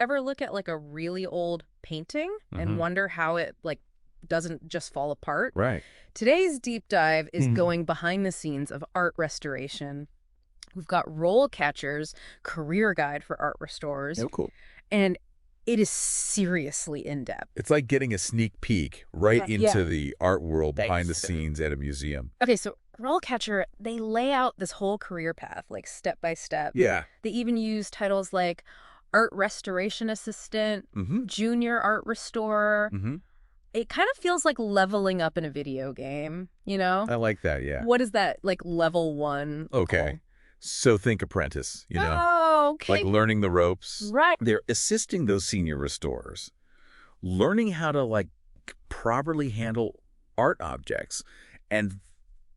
ever look at like a really old painting and wonder how it like doesn't just fall apart? Right. Today's deep dive is going behind the scenes of art restoration. We've got RoleCatcher's career guide for art restorers, Oh, cool. and it is seriously in-depth. It's like getting a sneak peek right into the art world behind the Thanks. scenes at a museum. Okay, so RoleCatcher, they lay out this whole career path, like step by step. Yeah. They even use titles like art restoration assistant, junior art restorer. It kind of feels like leveling up in a video game, you know? I like that, yeah. What is that, like level 1? Okay. So think apprentice, you know? Oh, okay. Like learning the ropes. Right. They're assisting those senior restorers, learning how to like properly handle art objects and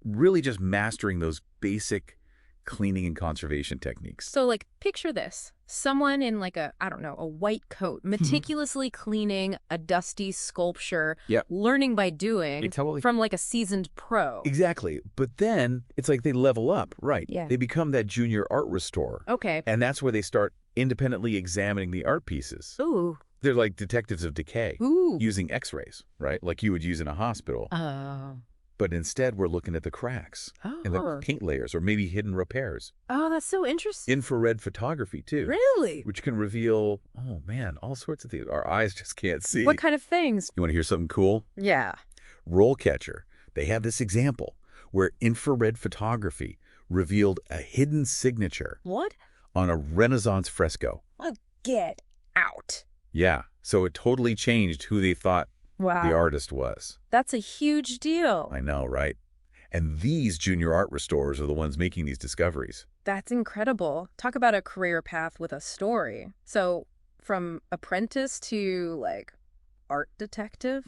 really just mastering those basic cleaning and conservation techniques. So, like, picture this. Someone in, like, a white coat, meticulously cleaning a dusty sculpture, learning by doing from, like, a seasoned pro. Exactly. But then it's like they level up, right? Yeah. They become that junior art restorer. Okay. And that's where they start independently examining the art pieces. Ooh. They're like detectives of decay. Ooh. Using x-rays, right? Like you would use in a hospital. Oh. But instead, we're looking at the cracks and the paint layers or maybe hidden repairs. Oh, that's so interesting. Infrared photography, too. Really? Which can reveal, oh, man, all sorts of things our eyes just can't see. What kind of things? You want to hear something cool? Yeah. RoleCatcher, they have this example where infrared photography revealed a hidden signature. What? On a Renaissance fresco. Oh, get out. Yeah, so it totally changed who they thought the artist was. That's a huge deal. I know, right? And these junior art restorers are the ones making these discoveries. That's incredible. Talk about a career path with a story. So from apprentice to, like, art detective,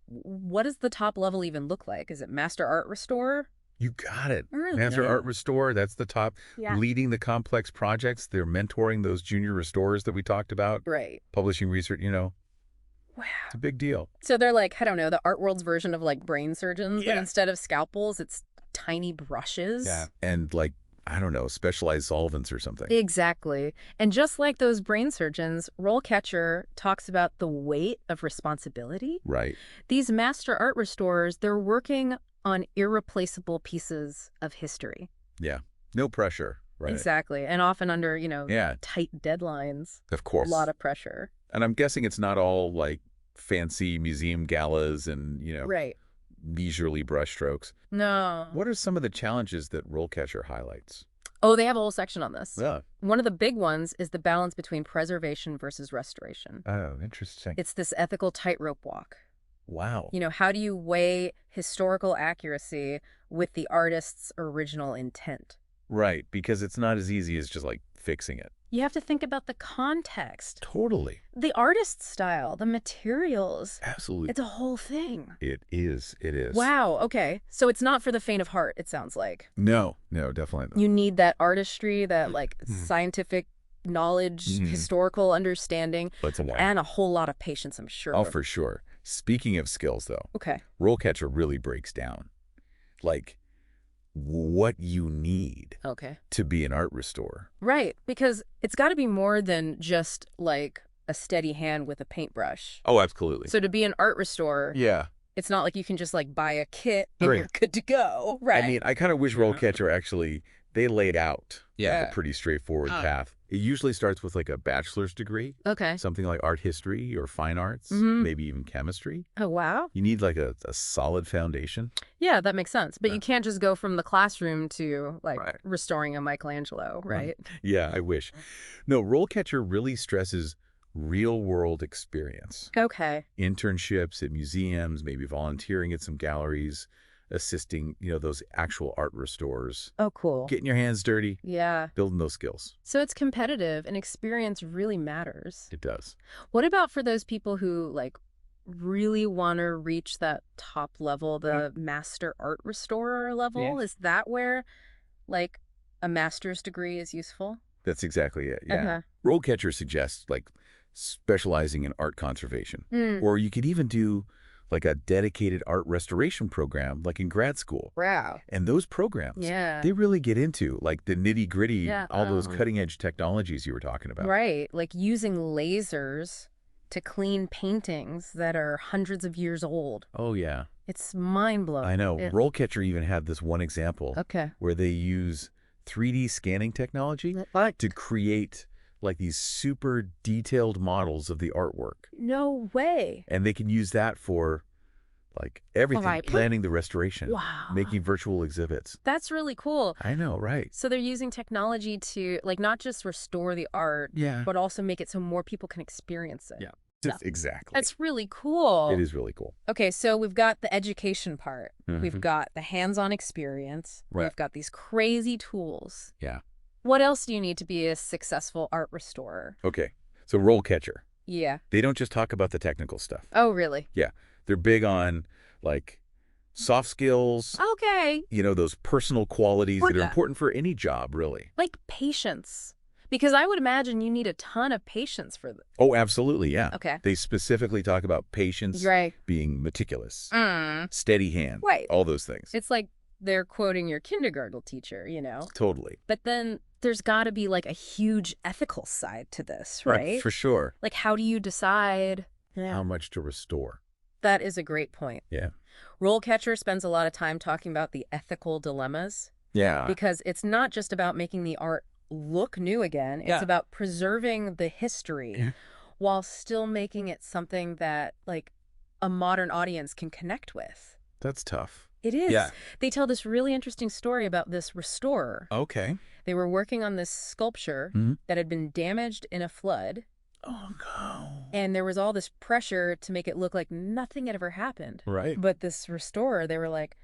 what does the top level even look like? Is it master art restorer? You got it. Really? Master art restorer, that's the top. Yeah. Leading the complex projects. They're mentoring those junior restorers that we talked about. Right. Publishing research, you know. Wow. It's a big deal. So they're like, I don't know, the art world's version of like brain surgeons, but instead of scalpels, it's tiny brushes. Yeah. And like, I don't know, specialized solvents or something. Exactly. And just like those brain surgeons, RoleCatcher talks about the weight of responsibility. Right. These master art restorers, they're working on irreplaceable pieces of history. Yeah. No pressure. Right. Exactly. And often under, tight deadlines. Of course. A lot of pressure. And I'm guessing it's not all like fancy museum galas and, right. leisurely brushstrokes. No. What are some of the challenges that RoleCatcher highlights? Oh, they have a whole section on this. Yeah. One of the big ones is the balance between preservation versus restoration. Oh, interesting. It's this ethical tightrope walk. Wow. How do you weigh historical accuracy with the artist's original intent? Right, because it's not as easy as just like fixing it. You have to think about the context. Totally. The artist's style, the materials. Absolutely. It's a whole thing. It is. It is. Wow. Okay. So it's not for the faint of heart, it sounds like. No, definitely not. You need that artistry, that like scientific knowledge, historical understanding, and a whole lot of patience, I'm sure. Oh, for sure. Speaking of skills, though. Okay. RoleCatcher really breaks down, like, what you need to be an art restorer. Right, because it's got to be more than just like a steady hand with a paintbrush. Oh, absolutely. So to be an art restorer, it's not like you can just like buy a kit and you're good to go. Right. I mean, I kind of wish RoleCatcher actually, they laid out a pretty straightforward path. It usually starts with like a bachelor's degree. Okay. Something like art history or fine arts, maybe even chemistry. Oh, wow. You need like a solid foundation. Yeah, that makes sense. But you can't just go from the classroom to like restoring a Michelangelo, right? Yeah, I wish. No, RoleCatcher really stresses real-world experience. Okay. Internships at museums, maybe volunteering at some galleries, assisting, those actual art restorers. Oh, cool. Getting your hands dirty. Yeah. Building those skills. So it's competitive and experience really matters. It does. What about for those people who like really want to reach that top level, the master art restorer level? Is that where like a master's degree is useful? That's exactly it. Yeah. RoleCatcher suggests like specializing in art conservation. Or you could even do like a dedicated art restoration program, like in grad school. Wow. And those programs, Yeah. they really get into like the nitty-gritty, Yeah. all those cutting-edge technologies you were talking about. Right. Like using lasers to clean paintings that are hundreds of years old. Oh, yeah. It's mind-blowing. I know. RoleCatcher even had this one example where they use 3D scanning technology to create like these super detailed models of the artwork. No way. And they can use that for like everything, planning the restoration, making virtual exhibits. That's really cool. I know, right? So they're using technology to like not just restore the art, but also make it so more people can experience it. Yeah. Exactly. That's really cool. It is really cool. Okay, so we've got the education part. We've got the hands-on experience. We've got these crazy tools. Yeah. What else do you need to be a successful art restorer? Okay, so RoleCatcher. Yeah. They don't just talk about the technical stuff. Oh, really? Yeah. They're big on like soft skills. Okay. You know, those personal qualities that are important for any job, really. Like patience. Because I would imagine you need a ton of patience for this. Oh, absolutely, yeah. Okay. They specifically talk about patience, being meticulous, steady hand, all those things. It's like they're quoting your kindergarten teacher, you know? Totally. But then there's got to be like a huge ethical side to this, right? For sure. Like how do you decide how much to restore? That is a great point. Yeah. RoleCatcher spends a lot of time talking about the ethical dilemmas. Yeah. Because it's not just about making the art look new again. It's about preserving the history while still making it something that like a modern audience can connect with. That's tough. It is. Yeah. They tell this really interesting story about this restorer. Okay. They were working on this sculpture that had been damaged in a flood. Oh, no. And there was all this pressure to make it look like nothing had ever happened. Right. But this restorer, they were like,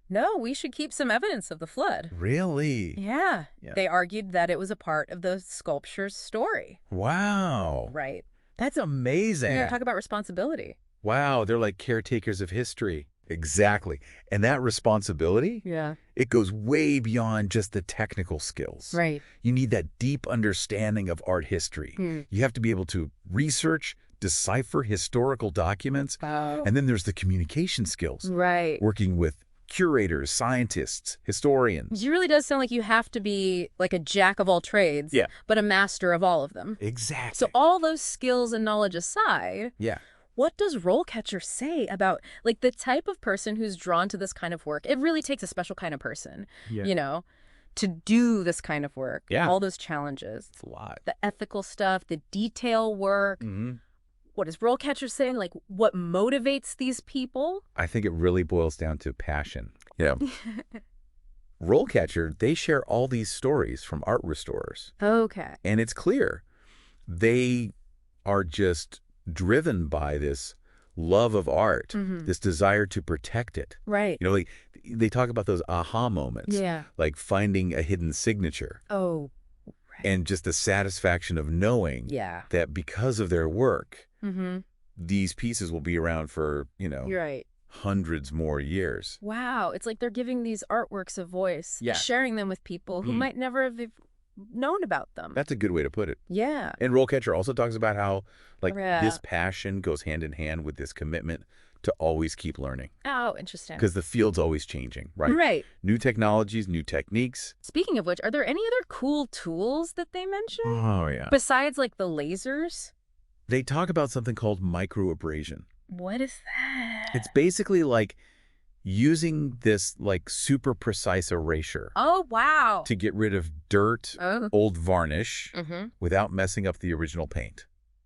no, we should keep some evidence of the flood. Really? Yeah. They argued that it was a part of the sculpture's story. Wow. Right. That's amazing. Yeah, talk about responsibility. Wow, they're like caretakers of history. Exactly. And that responsibility, it goes way beyond just the technical skills. Right. You need that deep understanding of art history. You have to be able to research, decipher historical documents, and then there's the communication skills. Right. Working with curators, scientists, historians. It really does sound like you have to be like a jack of all trades, but a master of all of them. Exactly. So all those skills and knowledge aside, what does RoleCatcher say about like the type of person who's drawn to this kind of work? It really takes a special kind of person, you know, to do this kind of work. All those challenges. It's a lot. The ethical stuff, the detail work. What is RoleCatcher saying? Like what motivates these people? I think it really boils down to passion. Yeah. RoleCatcher, they share all these stories from art restorers. Okay. And it's clear they are just driven by this love of art, this desire to protect it. Right. You know, like they talk about those aha moments. Yeah. Like finding a hidden signature. Oh, right. And just the satisfaction of knowing that because of their work, these pieces will be around for, you know, hundreds more years. Wow. It's like they're giving these artworks a voice, sharing them with people who might never have known about them. That's a good way to put it. Yeah. And RoleCatcher also talks about how like this passion goes hand in hand with this commitment to always keep learning. Oh, interesting. Because the field's always changing, right? Right. New technologies, new techniques. Speaking of which, are there any other cool tools that they mention? Oh, yeah. Besides like the lasers? They talk about something called microabrasion. What is that? It's basically like using this like super precise erasure. Oh, wow. To get rid of dirt, old varnish, without messing up the original paint.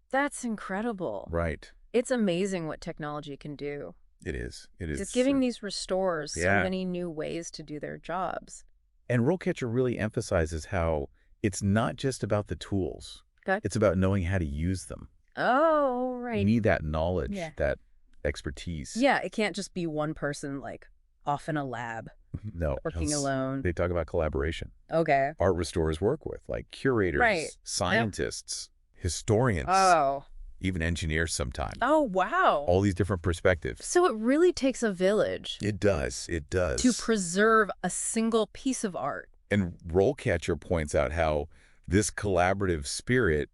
That's incredible. Right. It's amazing what technology can do. It is. It is. It's giving these restorers so many new ways to do their jobs. And RoleCatcher really emphasizes how it's not just about the tools. Okay. It's about knowing how to use them. Oh, right. You need that knowledge, that expertise. Yeah, it can't just be one person like off in a lab. No. Working alone. They talk about collaboration. Okay. Art restorers work with like curators, scientists, historians. Oh. Even engineers sometimes. Oh, wow. All these different perspectives. So it really takes a village. It does. It does. To preserve a single piece of art. And RoleCatcher points out how this collaborative spirit,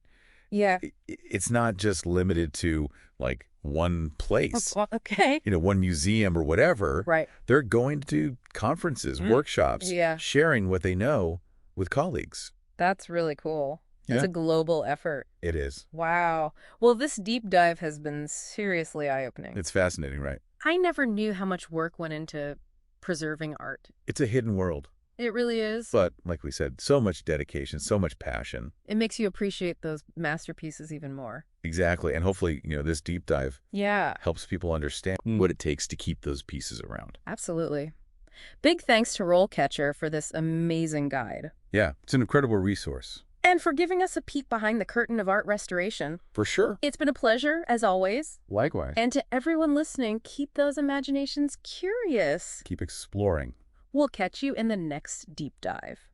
it's not just limited to like one place, Okay. one museum or whatever. Right. They're going to conferences, workshops, Yeah. sharing what they know with colleagues. That's really cool. It's Yeah. a global effort. It is. Wow. Well, this deep dive has been seriously eye-opening. It's fascinating, right? I never knew how much work went into preserving art. It's a hidden world. It really is. But like we said, so much dedication, so much passion. It makes you appreciate those masterpieces even more. Exactly. And hopefully, this deep dive helps people understand what it takes to keep those pieces around. Absolutely. Big thanks to RoleCatcher for this amazing guide. Yeah, it's an incredible resource. And for giving us a peek behind the curtain of art restoration. For sure. It's been a pleasure, as always. Likewise. And to everyone listening, keep those imaginations curious. Keep exploring. We'll catch you in the next deep dive.